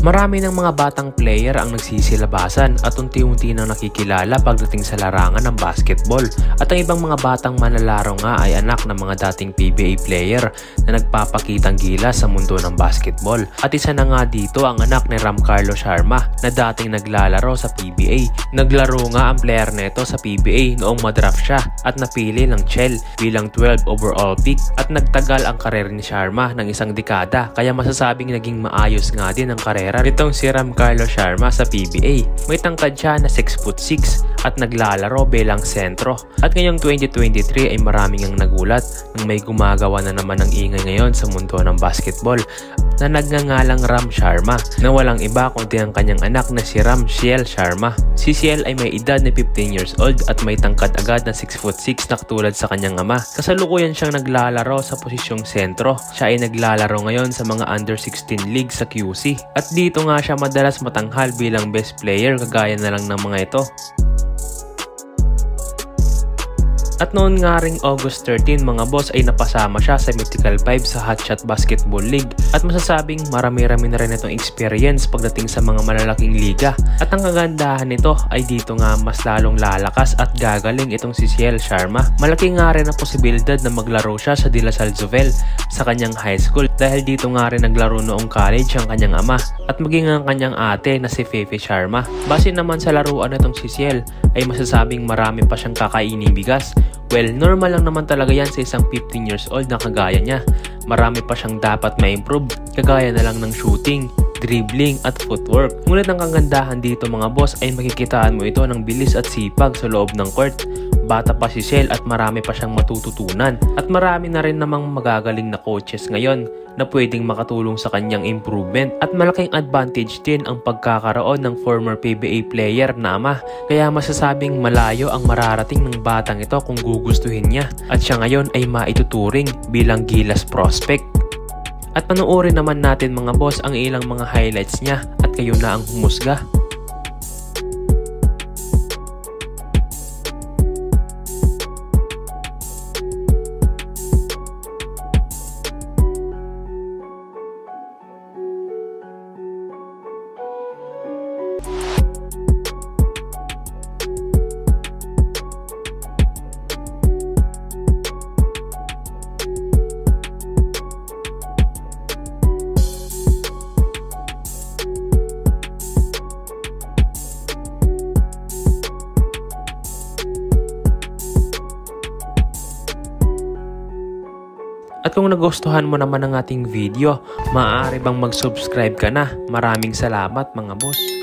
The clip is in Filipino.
Marami ng mga batang player ang nagsisilabasan at unti-unti nang nakikilala pagdating sa larangan ng basketball. At ang ibang mga batang manlalaro nga ay anak ng mga dating PBA player na nagpapakitang gilas sa mundo ng basketball. At isa na nga dito ang anak ni Ramcarlo Sharma na dating naglalaro sa PBA. Naglaro nga ang player neto sa PBA noong madraft siya at napili ng Chell bilang 12 overall pick at nagtagal ang karer ni Sharma ng isang dekada kaya masasabing naging maayos nga din ang karera nitong si Ramcarlo Sharma sa PBA. May tangkad siya na 6'6" at naglalaro bilang sentro. At ngayong 2023 ay maraming ang nagulat nang may gumagawa na naman ng ingay ngayon sa mundo ng basketball na nagngangalang Ram Sharma na walang iba kundi ang kanyang anak na si Ram Ciel Sharma. Si Ciel ay may edad na 15 years old at may tangkad agad na 6'6" na katulad sa kanyang ama. Kasalukuyan siyang naglalaro sa posisyong sentro. Siya ay naglalaro ngayon sa mga under 16 league sa QC. At dito nga siya madalas matanghal bilang best player kagaya na lang ng mga ito. At noon nga ring August 13 mga boss ay napasama siya sa Mythical 5 sa Hotshot Basketball League at masasabing marami-rami na rin itong experience pagdating sa mga malalaking liga. At ang kagandahan nito ay dito nga mas lalong lalakas at gagaling itong si Ciel Sharma. Malaki nga rin ang posibilidad na maglaro siya sa De La Salle Zovel sa kanyang high school dahil dito nga rin naglaro noong college ang kanyang ama at maging ang kanyang ate na si Fefe Sharma. Base naman sa laruan nitong si Ciel ay masasabing marami pa siyang kakaining bigas. Well, normal lang naman talaga yan sa isang 15 years old na kagaya niya. Marami pa siyang dapat ma-improve, kagaya na lang ng shooting, dribbling at footwork. Ngunit ang kagandahan dito mga boss ay makikitaan mo ito ng bilis at sipag sa loob ng court. Bata pa si Ciel at marami pa siyang matututunan. At marami na rin namang magagaling na coaches ngayon na pwedeng makatulong sa kanyang improvement. At malaking advantage din ang pagkakaroon ng former PBA player na ama. Kaya masasabing malayo ang mararating ng batang ito kung gugustuhin niya. At siya ngayon ay maituturing bilang gilas prospect. At panoorin naman natin mga boss ang ilang mga highlights niya at kayo na ang humusga. At kung nagustuhan mo naman ang ating video, maaari bang mag-subscribe ka na? Maraming salamat mga boss!